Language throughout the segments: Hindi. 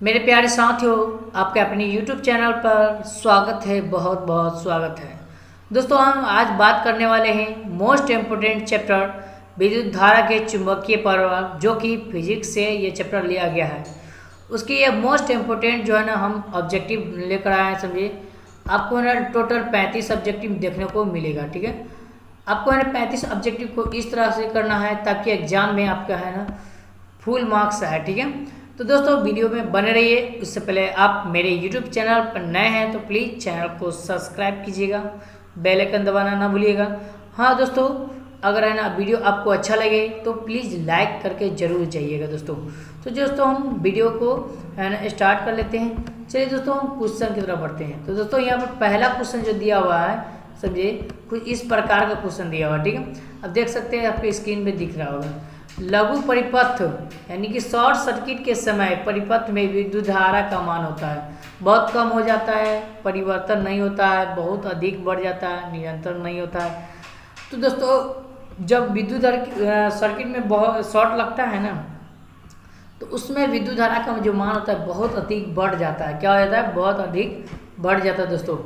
मेरे प्यारे साथियों, आपके अपने YouTube चैनल पर स्वागत है। बहुत बहुत स्वागत है। दोस्तों, हम आज बात करने वाले हैं मोस्ट इम्पोर्टेंट चैप्टर विद्युत धारा के चुंबकीय प्रभाव, जो कि फिजिक्स से ये चैप्टर लिया गया है। उसकी ये मोस्ट इम्पोर्टेंट जो है ना, हम ऑब्जेक्टिव लेकर आए हैं। समझिए, आपको ना टोटल 35 ऑब्जेक्टिव देखने को मिलेगा। ठीक है, आपको है ना 35 ऑब्जेक्टिव को इस तरह से करना है ताकि एग्जाम में आपका है ना फुल मार्क्स आए। ठीक है, तो दोस्तों वीडियो में बने रहिए। उससे पहले आप मेरे YouTube चैनल पर नए हैं तो प्लीज़ चैनल को सब्सक्राइब कीजिएगा, बेल आइकन दबाना ना भूलिएगा। हाँ दोस्तों, अगर है ना वीडियो आपको अच्छा लगे तो प्लीज़ लाइक करके ज़रूर जाइएगा दोस्तों। तो दोस्तों, हम वीडियो को है ना स्टार्ट कर लेते हैं। चलिए दोस्तों, हम क्वेश्चन की तरफ बढ़ते हैं। तो दोस्तों, यहाँ पर पहला क्वेश्चन जो दिया हुआ है, समझिए कुछ इस प्रकार का क्वेश्चन दिया हुआ है। ठीक है, अब देख सकते हैं, आपके स्क्रीन पे दिख रहा होगा। लघु परिपथ यानी कि शॉर्ट सर्किट के समय परिपथ में विद्युत धारा का मान होता है। बहुत कम हो जाता है, परिवर्तन नहीं होता है, बहुत अधिक बढ़ जाता है, निरंतर नहीं होता है। तो दोस्तों, जब विद्युत सर्किट में बहुत शॉर्ट लगता है ना, तो उसमें विद्युत धारा का जो मान होता है बहुत अधिक बढ़ जाता है। क्या हो जाता है? बहुत अधिक बढ़ जाता है दोस्तों।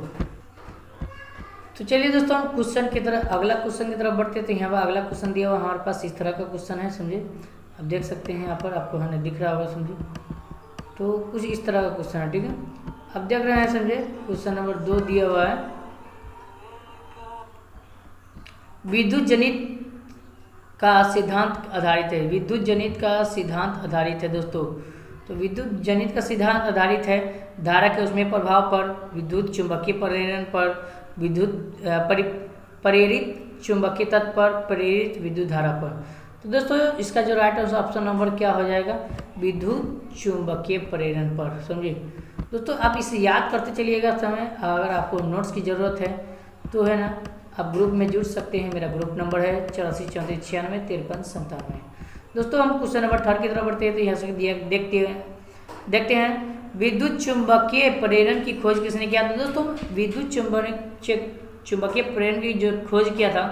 तो चलिए दोस्तों, हम क्वेश्चन की तरफ अगला क्वेश्चन की तरफ बढ़ते हैं। तो यहाँ पर अगला क्वेश्चन दिया हुआ हमारे पास इस तरह का क्वेश्चन है। समझिए, अब देख सकते हैं यहाँ पर, आपको है ना दिख रहा होगा। समझिए, तो कुछ इस तरह का क्वेश्चन है। ठीक है, अब देख रहे हैं। समझिए, क्वेश्चन नंबर 2 दिया हुआ है। विद्युत जनित का सिद्धांत आधारित है। विद्युत जनित का सिद्धांत आधारित है दोस्तों। तो विद्युत जनित का सिद्धांत आधारित है धारा के उसमें प्रभाव पर, विद्युत चुंबकीय प्रेरण पर, विद्युत प्रेरित चुंबकीय तत्व पर, प्रेरित विद्युत धारा पर। तो दोस्तों, इसका जो राइट आंसर ऑप्शन नंबर क्या हो जाएगा? विद्युत चुंबकीय प्रेरण पर। समझिए दोस्तों, आप इसे याद करते चलिएगा। समय अगर आपको नोट्स की ज़रूरत है तो है ना, आप ग्रुप में जुड़ सकते हैं। मेरा ग्रुप नंबर है 84 34 96 53 97। दोस्तों, हम क्वेश्चन नंबर 3 की तरफ बढ़ते हैं। तो यहाँ से देखते हैं विद्युत चुंबकीय प्रेरण की खोज किसने किया था। दोस्तों, विद्युत चुंबकीय प्रेरण की जो खोज किया था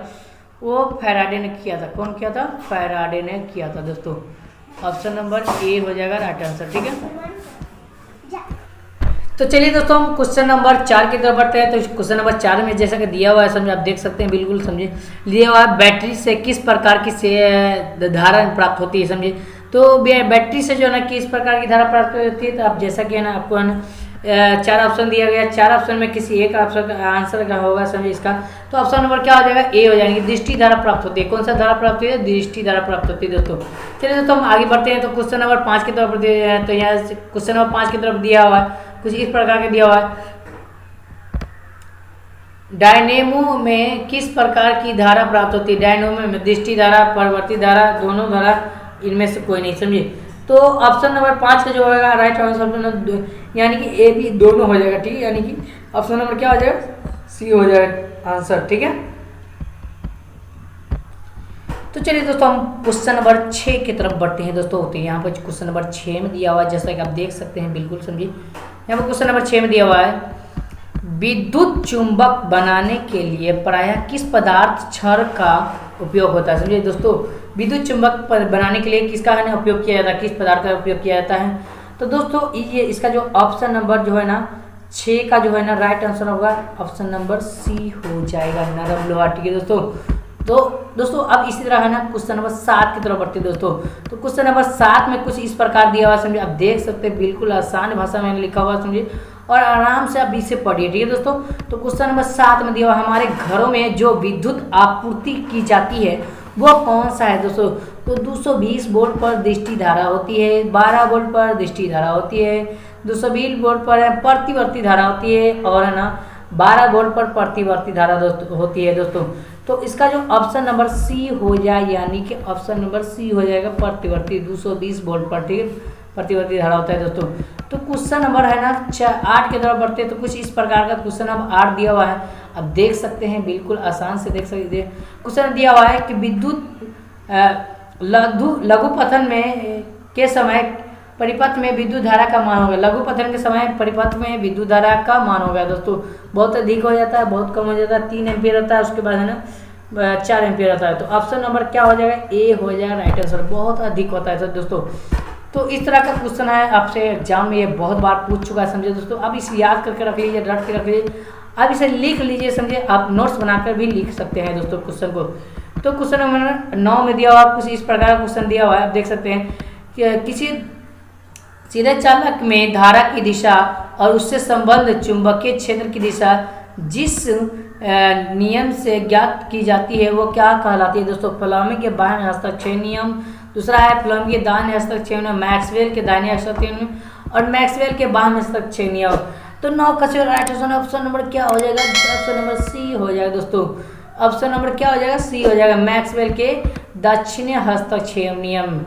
वो फैराडे ने किया था। कौन किया था? फैराडे ने किया था दोस्तों। ऑप्शन नंबर ए हो जाएगा राइट आंसर। ठीक है, तो चलिए दोस्तों, हम क्वेश्चन नंबर 4 की तरफ बढ़ते हैं। तो क्वेश्चन नंबर 4 में जैसा कि दिया हुआ है, समझे, आप देख सकते हैं, बिल्कुल समझिए, दिया हुआ है बैटरी से किस प्रकार की से धारा प्राप्त होती है। समझिए, तो बैटरी से जो है ना किस प्रकार की धारा प्राप्त होती है। तो आप जैसा कि है ना, आपको है ना 4 ऑप्शन दिया गया। 4 ऑप्शन में किसी एक ऑप्शन का आंसर का होगा। समझिए इसका, तो ऑप्शन नंबर क्या हो जाएगा? ए हो जाएगा। दृष्टि धारा प्राप्त होती है। कौन सा धारा प्राप्त होती है? दृष्टि धारा प्राप्त होती है दोस्तों। चलिए दोस्तों, हम आगे बढ़ते हैं। तो क्वेश्चन नंबर 5 की तरफ बढ़ते हैं। तो यहाँ क्वेश्चन नंबर 5 की तरफ दिया हुआ है, कुछ इस प्रकार के दिया हुआ है। डायनेमो में किस प्रकार की धारा प्राप्त होती है? डायनेमो में दृष्टि धारा, परिवर्ती धारा, दोनों धारा, इनमें से कोई नहीं। समझिए, तो ऑप्शन नंबर 5 का जो होगा राइट आंसर, यानी कि ए बी दोनों हो जाएगा। ठीक है, यानी कि ऑप्शन नंबर क्या हो जाएगा? सी हो जाएगा आंसर। ठीक है, तो चलिए दोस्तों, हम क्वेश्चन नंबर 6 की तरफ बढ़ते हैं दोस्तों। तो यहाँ पर क्वेश्चन नंबर 6 में दिया हुआ है, जैसा कि आप देख सकते हैं, बिल्कुल समझिए। यहाँ पर क्वेश्चन नंबर 6 में दिया हुआ है, विद्युत चुंबक बनाने के लिए प्रायः किस पदार्थ क्षण का उपयोग होता है। समझिए दोस्तों, विद्युत चुंबक बनाने के लिए किसका है ना उपयोग किया जाता है, किस पदार्थ का उपयोग किया जाता है। तो दोस्तों, ये इसका जो ऑप्शन नंबर जो है ना 6 का जो है ना राइट आंसर होगा ऑप्शन नंबर सी हो जाएगा, नरम लोहा। ठीक है दोस्तों। तो दोस्तों, अब इसी तरह है ना क्वेश्चन नंबर 7 की तरफ बढ़ते हैं दोस्तों। तो क्वेश्चन नंबर 7 में कुछ इस प्रकार दिया हुआ, समझिए, आप देख सकते हैं, बिल्कुल आसान भाषा में लिखा हुआ, समझिए, और आराम से आप इसे पढ़िए। ठीक है दोस्तों। तो क्वेश्चन नंबर 7 में दिया हुआ, हमारे घरों में जो विद्युत आपूर्ति की जाती है वो कौन सा है दोस्तों। तो 220 वोल्ट पर दृष्टि धारा होती है, 12 वोल्ट पर दृष्टि धारा होती है, 220 वोल्ट पर प्रतिवर्ती धारा होती है, और है ना 12 वोल्ट पर प्रतिवर्ती धारा होती है दोस्तों। तो इसका जो ऑप्शन नंबर सी हो जाए, यानी कि ऑप्शन नंबर सी हो जाएगा प्रतिवर्ती, 220 वोल्ट पर, ठीक है, प्रतिवर्ती धारा होता है दोस्तों। तो क्वेश्चन नंबर है ना 8 की तरफ बढ़ते हैं। तो कुछ इस प्रकार का क्वेश्चन नंबर 8 दिया हुआ है, अब देख सकते हैं, बिल्कुल आसान से देख सकते हैं। क्वेश्चन दिया हुआ है कि विद्युत लघुपथन में के समय परिपथ में विद्युत धारा का मान होगा। लघुपथन के समय परिपथ में विद्युत धारा का मान होगा दोस्तों। बहुत अधिक हो जाता है, बहुत कम हो जाता है, 3 एम्पियर होता है, उसके बाद है ना 4 एम्पियर होता है। तो ऑप्शन नंबर क्या हो जाएगा? ए हो जाएगा राइट आंसर। बहुत अधिक होता है दोस्तों। तो इस तरह का क्वेश्चन है आपसे एग्जाम में, ये बहुत बार पूछ चुका है समझे दोस्तों। अब इसे याद करके रख लीजिए, रट के रख लीजिए, अब इसे लिख लीजिए समझे। आप नोट्स बनाकर भी लिख सकते हैं दोस्तों क्वेश्चन को। तो क्वेश्चन नंबर 9 में दिया हुआ कुछ इस प्रकार का क्वेश्चन दिया हुआ है, आप देख सकते हैं कि किसी सीधे चालक में धारा की दिशा और उससे संबंध चुंबकीय क्षेत्र की दिशा जिस नियम से ज्ञात की जाती है वो क्या कहलाती है दोस्तों? फ्लेमिंग के बाह्य हस्तक्षेप नियम, दूसरा है फ्लेमिंग के दाहिने हस्तक्षेप नियम, मैक्सवेल के दाहिने हस्तक्षेप नियम और मैक्सवेल के बाह्य हस्तक्षेप नियम। तो 9 का राइट ऑप्शन नंबर क्या हो जाएगा? ऑप्शन नंबर सी हो जाएगा दोस्तों। ऑप्शन नंबर क्या हो जाएगा? सी हो जाएगा, मैक्सवेल के दक्षिणी हस्तक्षेप नियम।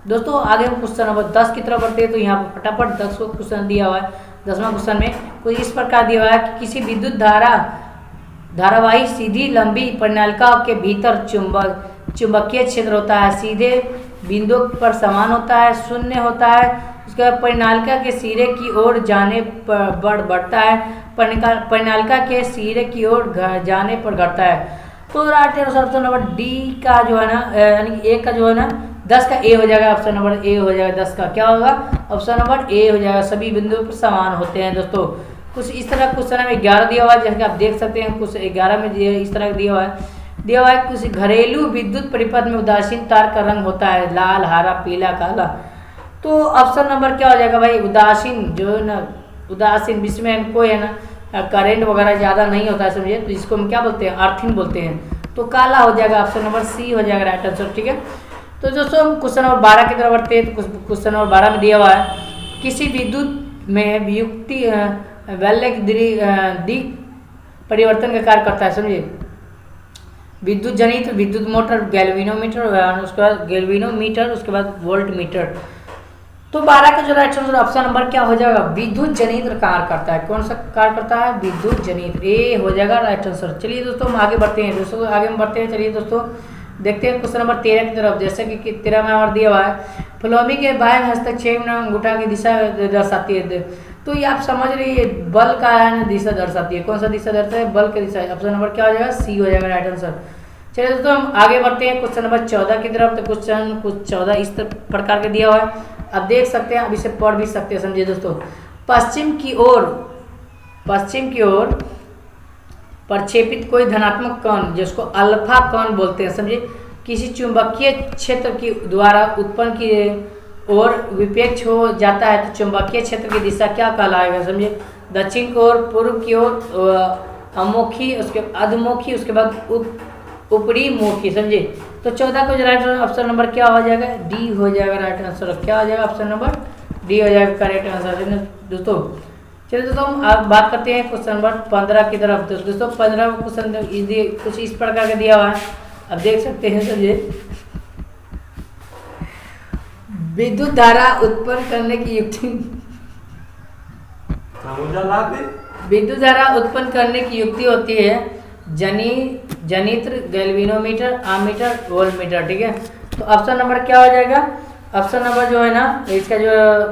दोस्तों आगे हम क्वेश्चन नंबर 10 की तरफ बढ़ते हैं। तो यहाँ पर फटाफट 10 को क्वेश्चन दिया हुआ है। 10वां क्वेश्चन में कुछ इस प्रकार दिया हुआ है कि किसी विद्युत धारावाही सीधी लंबी परिनालिका के भीतर चुंबकीय क्षेत्र होता है, सीधे बिंदु पर समान होता है, शून्य होता है, उसके बाद परिनालिका के सिरे की ओर जाने पर बढ़ता है, परिनालिका के सिरे की ओर जाने पर घटता है। तो राइट ऑप्शन नंबर डी का जो है ना, यानी ए का जो है ना 10 का ए हो जाएगा, ऑप्शन नंबर ए हो जाएगा। 10 का क्या होगा? ऑप्शन नंबर ए हो जाएगा, सभी बिंदुओं पर समान होते हैं दोस्तों। कुछ इस तरह क्वेश्चन में 11 दिया हुआ है, जैसे कि आप देख सकते हैं। कुछ 11 में इस तरह दिया हुआ है कुछ घरेलू विद्युत परिपथ में उदासीन तार का रंग होता है लाल, हरा, पीला, काला। तो ऑप्शन नंबर क्या हो जाएगा भाई? उदासीन, जो है ना उदासीन, जिसमें कोई है ना करंट वगैरह ज़्यादा नहीं होता है समझिए, तो इसको हम क्या बोलते हैं? अर्थिंग बोलते हैं। तो काला हो जाएगा, ऑप्शन नंबर सी हो जाएगा राइट आंसर। ठीक है, तो दोस्तों हम क्वेश्चन नंबर 12 की तरफ बढ़ते हैं। तो क्वेश्चन नंबर 12 में दिया हुआ है किसी विद्युत में वियुक्ति वैल्य दिग परिवर्तन का कार्य करता है समझिए। विद्युत जनित, विद्युत मोटर, गैल्वेनोमीटर, उसके बाद गैल्वेनोमीटर, उसके बाद वोल्ट मीटर। तो 12 का जो राइट आंसर ऑप्शन नंबर क्या हो जाएगा? विद्युत जनित कार्य करता है। कौन सा कार्य करता है? विद्युत जनित, ए हो जाएगा राइट आंसर। चलिए दोस्तों हम आगे बढ़ते हैं। दोस्तों आगे हम बढ़ते हैं, चलिए दोस्तों देखते हैं क्वेश्चन नंबर 13 की तरफ। जैसे कि 13 में और दिया हुआ है फ्लेमिंग के बाह्य हस्तक्षेप में अंगूठा की दिशा दर्शाती है। तो ये आप समझ रही बल का है ना दिशा दर्शाती है। कौन सा दिशा दर्शाता है? बल की दिशा। ऑप्शन नंबर क्या हो जाएगा? सी हो जाएगा राइट आंसर। चलिए दोस्तों हम आगे बढ़ते हैं क्वेश्चन नंबर 14 की तरफ। तो क्वेश्चन कुछ 14 इस प्रकार के दिया हुआ है, आप देख सकते हैं, आप इसे पढ़ भी सकते हैं समझिए दोस्तों। पश्चिम की ओर प्रक्षेपित कोई धनात्मक कण जिसको अल्फा कण बोलते हैं समझिए, किसी चुंबकीय क्षेत्र की द्वारा उत्पन्न की ओर विपेक्ष हो जाता है तो चुंबकीय क्षेत्र की दिशा क्या कहलाएगा समझिए? दक्षिण की ओर, पूर्व की ओर, अमुखी, उसके अधमुखी, उसके बाद ऊपरी मुखी समझिए। तो 14 को राइट ऑप्शन नंबर क्या हो जाएगा? डी हो जाएगा राइट आंसर। क्या हो जाएगा? ऑप्शन नंबर डी हो जाएगा करेक्ट आंसर दोस्तों। चलिए दोस्तों हम अब बात करते हैं क्वेश्चन नंबर 15 की तरफ। तो दोस्तों 15 क्वेश्चन कुछ इस प्रकार का दिया हुआ है, आप देख सकते हैं समझिए। विद्युत धारा उत्पन्न करने की युक्ति, विद्युत धारा उत्पन्न करने की युक्ति होती है जनित्र, गैल्वेनोमीटर, आमीटर, वोल्टमीटर। ठीक है, तो ऑप्शन नंबर क्या हो जाएगा? ऑप्शन नंबर जो है ना इसका जो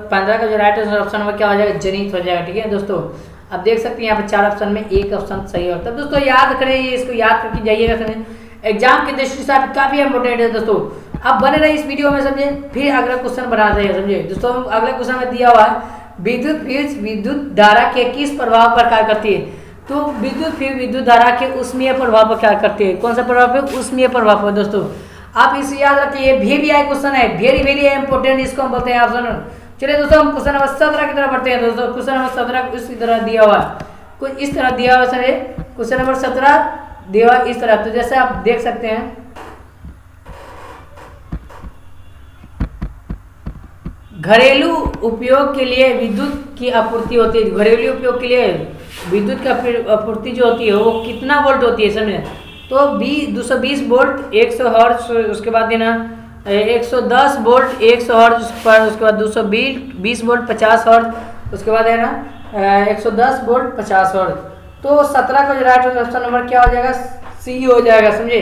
15 का जो राइट आंसर ऑप्शन नंबर क्या हो जाएगा? जनित हो जाएगा। ठीक है दोस्तों, आप देख सकते हैं यहाँ पे 4 ऑप्शन में एक ऑप्शन सही होता है। दोस्तों याद करें, इसको याद करके जाइएगा समझे, एग्जाम की दृष्टि से काफी इंपोर्टेंट है दोस्तों। आप बने रहे इस वीडियो में समझे, फिर अगला क्वेश्चन बना रहे हैं समझे दोस्तों। अगले क्वेश्चन में दिया हुआ है विद्युत धारा के किस प्रभाव पर कार्य करती है? तो विद्युत धारा के ऊष्मीय प्रभाव पर कार्य करती है। कौन सा प्रभाव पे? ऊष्मीय प्रभाव पर दोस्तों। आप इसे याद रखिए, VVI क्वेश्चन है, वेरी वेरी इंपोर्टेंट, इसको हम बोलते हैं ऑप्शन। चलिए दोस्तों हम क्वेश्चन नंबर 17 की तरफ बढ़ते हैं दोस्तों। क्वेश्चन नंबर 17 इस तरह दिया हुआ है, कुछ इस तरह दिया हुआ है। क्वेश्चन नंबर 17 दिया हुआ इस तरह, तो जैसे आप देख सकते हैं घरेलू उपयोग के लिए विद्युत की आपूर्ति होती है। घरेलू उपयोग के लिए विद्युत की आपूर्ति जो होती है वो कितना वोल्ट होती है समझे? तो 220 वोल्ट 100 हर्ट्ज, उसके बाद देना 110 वोल्ट 100 हर्ट्ज पर, उसके बाद 220 वोल्ट 50 हर्ट्ज, उसके बाद है ना 110 वोल्ट 50 हर्ट्ज। तो 17 का राइट ऑप्शन नंबर क्या हो जाएगा? सी हो जाएगा समझे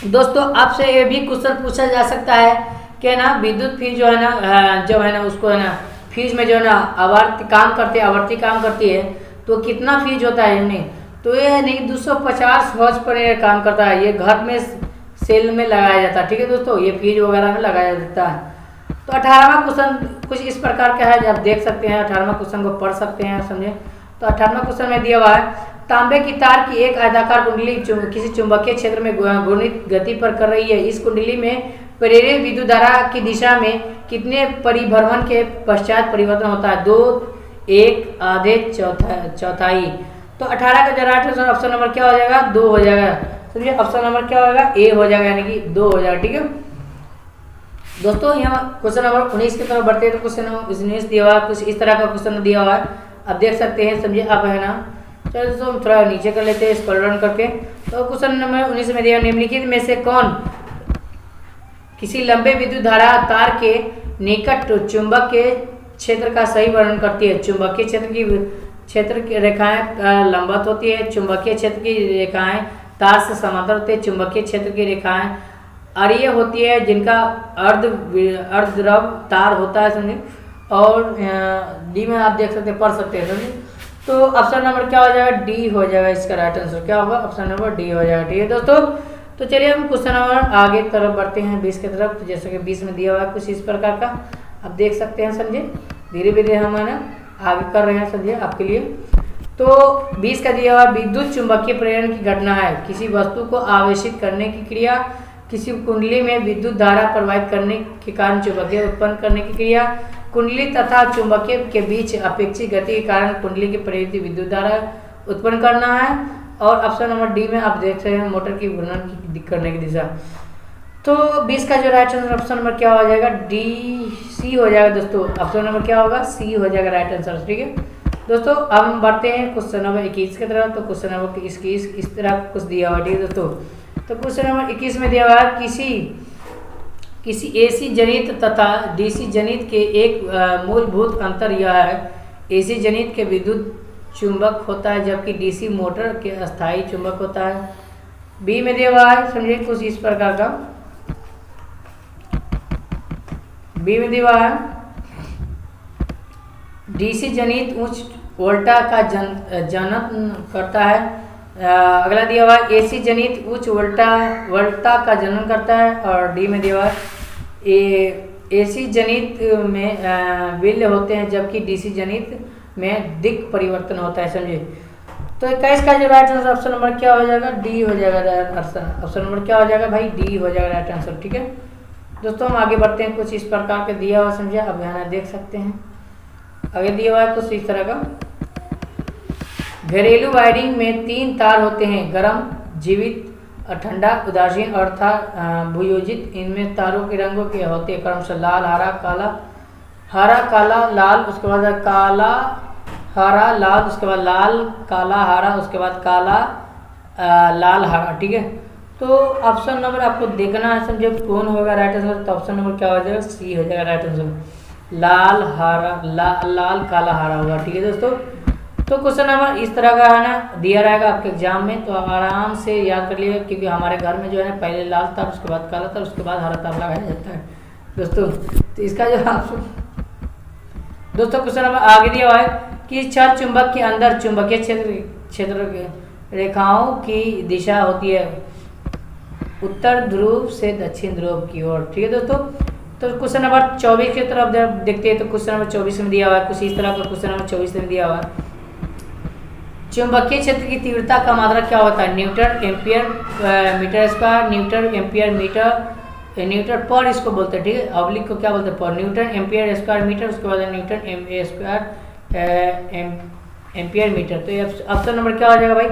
दोस्तों। आपसे ये भी क्वेश्चन पूछा जा सकता है कि ना विद्युत फीस जो है ना उसको है ना फीस में जो है ना आवर्ती काम करती है तो कितना फीस होता है हमने? तो ये नहीं 250 हर्ट्ज पर ये काम करता है। ये घर में सेल में लगाया जाता है। ठीक है दोस्तों, ये फीस वगैरह में लगाया जाता है। तो 18वां क्वेश्चन कुछ इस प्रकार का है, आप देख सकते हैं 18वां क्वेश्चन को पढ़ सकते हैं, समझे। तो 18वां क्वेश्चन में दिया हुआ है, तांबे की तार की एक आयताकार कुंडली किसी चुंबकीय क्षेत्र में घूर्णित गति पर कर रही है। इस कुंडली में प्रेरित विद्युत धारा की दिशा में कितने परिभ्रमण के पश्चात परिवर्तन होता है? 2, 1, आधे, चौथाई। तो 18 का जरा ऑप्शन नंबर क्या हो जाएगा? 2 हो जाएगा, समझिए। ऑप्शन नंबर क्या होगा? ए हो जाएगा, यानी कि 2 हो जाएगा, ठीक है दोस्तों। यहाँ क्वेश्चन नंबर 19 की तरफ बढ़ते हैं। तो क्वेश्चन नंबर 19 दिया हुआ है, कुछ इस तरह का क्वेश्चन दिया हुआ है, आप देख सकते हैं, समझिए आप, है ना। चलो दोस्तों हम थोड़ा नीचे कर लेते हैं स्क्रॉल डाउन करके। तो क्वेश्चन नंबर 19 में दिया, निम्नलिखित में से कौन किसी लंबे विद्युत धारा तार के निकट चुंबकीय क्षेत्र का सही वर्णन करती है? चुंबकीय क्षेत्र की रेखाएं लंबवत होती है, चुंबकीय क्षेत्र की रेखाएं तार से समांतर होती है, चुंबकीय क्षेत्र की रेखाएं अरीय होती है जिनका अर्धद्रव तार होता है, समझे। और डी में आप देख सकते हैं, पढ़ सकते हैं, समझे। तो ऑप्शन नंबर क्या हो जाएगा? डी हो जाएगा, इसका राइट आंसर क्या होगा? ऑप्शन नंबर डी हो जाएगा, ठीक है दोस्तों। तो चलिए हम क्वेश्चन नंबर आगे तरफ बढ़ते हैं, 20 की तरफ। तो जैसे कि 20 में दिया हुआ है कुछ इस प्रकार का, आप देख सकते हैं, समझे। धीरे धीरे हम है ना आगे कर रहे हैं, समझिए आपके लिए। तो 20 का दिया हुआ विद्युत चुंबकीय प्रेरण की घटना है, किसी वस्तु को आवेशित करने की क्रिया, किसी कुंडली में विद्युत धारा प्रवाहित करने के कारण चुंबकीय उत्पन्न करने की क्रिया, कुंडली तथा चुंबकीय के बीच अपेक्षित गति के कारण कुंडली की प्रेरित विद्युत धारा उत्पन्न करना है। और ऑप्शन नंबर डी में आप देख रहे हैं मोटर की घूर्णन करने की दिशा। तो 20 का जो राइट आंसर ऑप्शन नंबर क्या हो जाएगा? डी, सी हो जाएगा दोस्तों। ऑप्शन नंबर क्या होगा? सी हो जाएगा राइट आंसर, ठीक है दोस्तों। अब हम बढ़ते हैं क्वेश्चन नंबर 21 की तरफ। तो क्वेश्चन नंबर 21 इस तरह कुछ दिया हुआ, ठीक है दोस्तों। तो क्वेश्चन नंबर 21 में दिया हुआ है, किसी एसी जनित तथा डीसी जनित के एक मूलभूत अंतर यह है, एसी जनित के विद्युत चुंबक होता है जबकि डीसी मोटर के अस्थायी चुंबक होता है। बी में दिया हुआ है, समझिए कुछ इस प्रकार का। बी में दिया हुआ है, डीसी जनित उच्च वोल्टा का जनन करता है। अगला दिया हुआ है, एसी जनित उच्च वोल्टा का जनन करता है। और डी में दिया हुआ है, एसी जनित में विल्य होते हैं जबकि डीसी जनित में दिक् परिवर्तन होता है, समझिए। तो 21 का जो राइट आंसर ऑप्शन नंबर क्या हो जाएगा? डी हो जाएगा राइट आंसर। ऑप्शन नंबर क्या हो जाएगा भाई? डी हो जाएगा राइट आंसर, ठीक है दोस्तों। हम आगे बढ़ते हैं, कुछ इस प्रकार के दिया हुआ, समझिए अब यहाँ देख सकते हैं। आगे दिया हुआ है कुछ इस तरह का, घरेलू वायरिंग में 3 तार होते हैं, गर्म, जीवित, ठंडा, उदासीन और भूयोजित। इनमें तारों के रंगों के होते हैं क्रमशः लाल, हरा, काला, हरा, काला, लाल, उसके बाद काला, हरा, लाल, उसके बाद लाल, काला, हरा, उसके बाद काला, लाल, हरा, ठीक है। तो ऑप्शन नंबर आपको देखना है, समझे कौन होगा राइट आंसर। तो ऑप्शन नंबर क्या हो जाएगा? सी हो जाएगा राइट आंसर। लाल, हरा, लाल, काला, हरा होगा, ठीक है दोस्तों। तो क्वेश्चन नंबर इस तरह का है ना दिया रहेगा आपके एग्जाम में, तो आप आराम से याद कर लिए, क्योंकि हमारे घर में जो है ना पहले लाल तार, उसके बाद काला तार, उसके बाद हरा तार लगाया जाता है दोस्तों। तो इसका जो दोस्तों क्वेश्चन नंबर आगे दिया हुआ है कि छड़ चुंबक के अंदर चुंबकीय क्षेत्र रेखाओं की दिशा होती है उत्तर ध्रुव से दक्षिण ध्रुव की ओर, ठीक है दोस्तों। तो क्वेश्चन नंबर 24 की तरफ देखते हैं। तो क्वेश्चन नंबर 24 में दिया हुआ है कुछ इस तरह का, क्वेश्चन नंबर 24 में दिया हुआ है, चुंबकीय क्षेत्र की तीव्रता का मात्रक क्या होता है? Newton ampere metre square, newton ampere newton पर इसको बोलते हैं, ठीक है। ऑब्लिक को क्या बोलते हैं? पर। न्यूटन एम्पियर स्क्वायर मीटर, उसके बाद न्यूटन स्क्वायर एम्पियर मीटर। तो ऑप्शन नंबर क्या हो जाएगा भाई?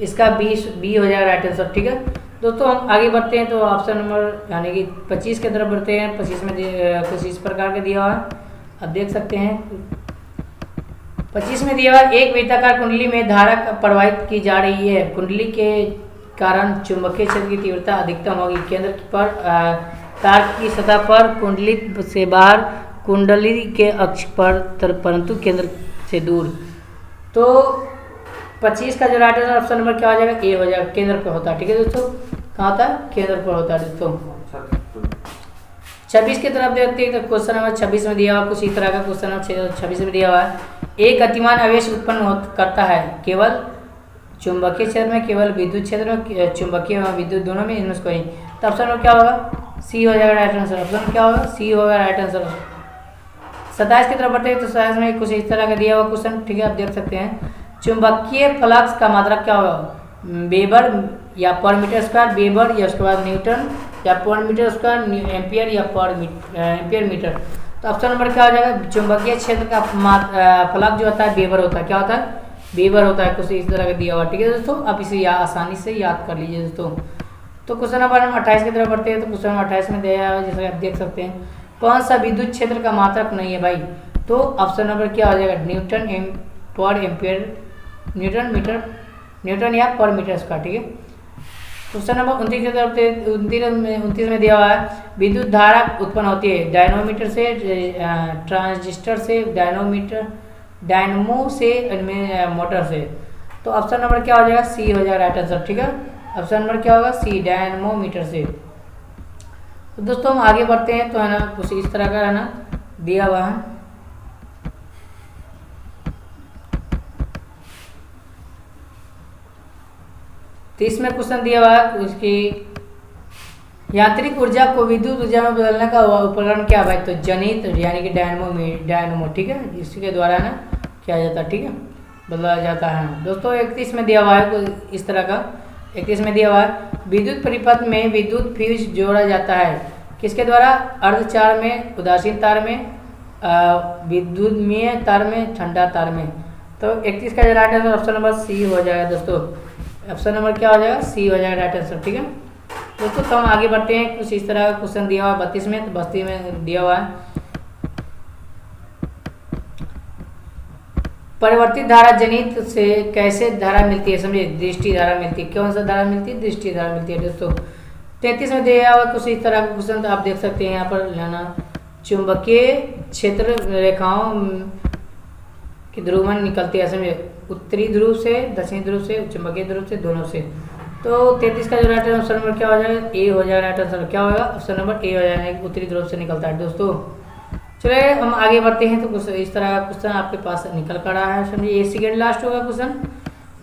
इसका बी हो जाएगा राइट आंसर, ठीक है दोस्तों। हम आगे बढ़ते हैं, तो ऑप्शन नंबर यानी कि 25 की तरफ बढ़ते हैं। 25 में कुछ इस प्रकार का दिया हुआ है, आप देख सकते हैं। 25 में दिया हुआ एक वृत्ताकार कुंडली में धारा प्रवाहित की जा रही है, कुंडली के कारण चुंबकीय क्षेत्र की तीव्रता अधिकतम होगी केंद्र पर तार की सतह पर, कुंडली से बाहर, कुंडली के अक्ष पर, परंतु केंद्र से दूर। तो 25 का जो राइट आंसर ऑप्शन नंबर क्या हो जाएगा? ए हो जाएगा, केंद्र पर होता है, ठीक है दोस्तों। कहाँ होता है? केंद्र पर होता है दोस्तों। 26 की तरफ देखते हैं। तो क्वेश्चन नंबर 26 में दिया हुआ कुछ इस तरह का, क्वेश्चन नंबर 26 में दिया हुआ है, एक गतिमान आवेश उत्पन्न करता है केवल चुंबकीय क्षेत्र में, केवल विद्युत क्षेत्र में, चुंबकीय और विद्युत दोनों में, इनमें कोई। तो ऑप्शन नंबर क्या होगा? सी हो जाएगा राइट आंसर। ऑप्शन क्या होगा? सी होगा राइट आंसर। 27 की तरफ बढ़ते हैं तो 27 में कुछ इस तरह का दिया हुआ क्वेश्चन, ठीक है, आप देख सकते हैं। चुंबकीय फ्लक्स का मात्रक क्या होगा? वेबर या पर मीटर स्क्वायर, वेबर या उसके बाद न्यूटन या पर मीटर स्क्वायर, एम्पियर या पर एम्पियर मीटर। तो ऑप्शन नंबर क्या हो जाएगा? चुंबकीय क्षेत्र का फ्लक्स जो होता है वेबर होता है। क्या होता है? वेबर होता है। कुछ इस तरह का दिया हुआ, ठीक है दोस्तों, आप इसे आसानी से याद कर लीजिए दोस्तों। तो क्वेश्चन नंबर हम 28 की तरफ बढ़ते हैं। तो क्वेश्चन नंबर 28 में दिया है, जैसे आप देख सकते हैं, कौन सा विद्युत क्षेत्र का मात्रक नहीं है भाई? तो ऑप्शन नंबर क्या हो जाएगा? न्यूटन पर एम्पियर, न्यूटन मीटर, न्यूटन या पर मीटर स्क्वायर, ठीक है। क्वेश्चन नंबर 29 की तरफ 29 में दिया हुआ है, विद्युत धारा उत्पन्न होती है डायनोमीटर से, ट्रांजिस्टर से, डायनमो से, मोटर से। तो ऑप्शन नंबर क्या हो जाएगा? सी हो जाएगा राइट आंसर, ठीक है। ऑप्शन नंबर क्या होगा? सी, डायनमोमीटर से। तो दोस्तों हम आगे बढ़ते हैं, तो है ना कुछ इस तरह का है ना दिया हुआ है। तो इसमें क्वेश्चन दिया हुआ है, उसकी यांत्रिक ऊर्जा को विद्युत ऊर्जा में बदलने का उपकरण क्या भाई? तो जनित यानी कि डायनमो, ठीक है, इसके द्वारा ना किया जाता है, ठीक है, बदला जाता है। दोस्तों 31 में दिया हुआ है इस तरह का, 31 में दिया हुआ है, विद्युत परिपथ में विद्युत फ्यूज जोड़ा जाता है किसके द्वारा? अर्धचार में, उदासीन तार में, विद्युतमीय तार में, ठंडा तार में। तो 31 का जो right answer option number C हो जाएगा दोस्तों। ऑप्शन नंबर क्या हो जाएगा? सी हो जाएगा राइट आंसर, ठीक है दोस्तों। तो हम आगे बढ़ते हैं, कुछ इस तरह का क्वेश्चन दिया हुआ है 32 में। तो 32 में दिया हुआ है, परिवर्तित धारा जनित से कैसे धारा मिलती है? समझिए, दृष्टि धारा मिलती है। कौन सा धारा मिलती है? दृष्टि धारा मिलती है दोस्तों। 33 में दिया हुआ कुछ इस तरह का क्वेश्चन, तो आप देख सकते हैं यहाँ पर लेना, चुंबकीय क्षेत्र रेखाओं की ध्रुवण निकलती है, समझिए, उत्तरी ध्रुव से, दक्षिणी ध्रुव से, चुंबकीय ध्रुव से, दोनों से। तो 33 का जो राइट आंसर नंबर क्या हो जाएगा? ए हो जाएगा राइट आंसर। क्या होगा? ऑप्शन नंबर ए हो जाएगा, उत्तरी ध्रुव से निकलता है दोस्तों। चलिए हम आगे बढ़ते हैं। तो कुछ इस तरह का क्वेश्चन आपके पास निकल कर रहा है, समझिए, ये सेकेंड लास्ट होगा क्वेश्चन।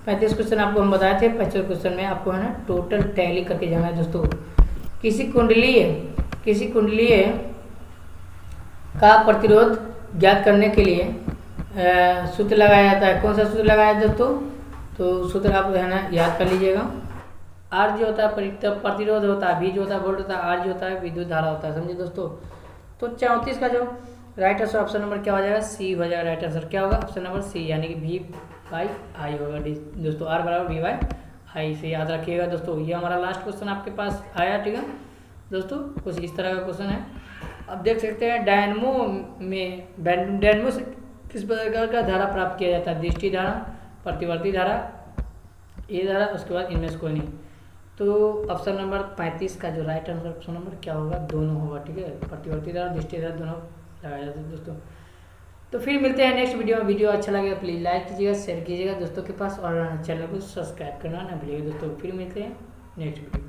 35 क्वेश्चन आपको हम बताए थे। 35 क्वेश्चन में आपको है ना टोटल टैली करके जाना है दोस्तों। किसी कुंडलीय का प्रतिरोध ज्ञात करने के लिए सूत्र लगाया जाता है। कौन सा सूत्र लगाया दोस्तों? तो सूत्र आप है ना याद कर लीजिएगा। आर जो होता है प्रतिरोध होता है, भी जो होता है वोल्ट होता है, आर जो होता है विद्युत धारा होता है, समझिए दोस्तों। तो 34 का जो राइट आंसर ऑप्शन नंबर क्या हो जाएगा? सी हो जाएगा राइट आंसर। क्या होगा? ऑप्शन नंबर सी, यानी कि वी बाई आई होगा दोस्तों। आर बराबर वी बाई आई से याद रखिएगा दोस्तों। ये हमारा लास्ट क्वेश्चन आपके पास आया, ठीक है दोस्तों। कुछ इस तरह का क्वेश्चन है, आप देख सकते हैं। डायनमो से किस प्रकार का धारा प्राप्त किया जाता है? दृष्टि धारा, प्रतिवर्ती धारा, ये धारा, उसके बाद इनमें से कोई नहीं। तो ऑप्शन नंबर 35 का जो राइट आंसर ऑप्शन नंबर क्या होगा? दोनों होगा, ठीक है, प्रतिवर्ती धारा, दृष्टि धारा दोनों लगाया जाता है दोस्तों। तो फिर मिलते हैं नेक्स्ट वीडियो में। वीडियो अच्छा लगेगा प्लीज़ लाइक कीजिएगा, शेयर कीजिएगा दोस्तों के पास, और चैनल को सब्सक्राइब करना ना भूलिएगा दोस्तों। फिर मिलते हैं नेक्स्ट वीडियो।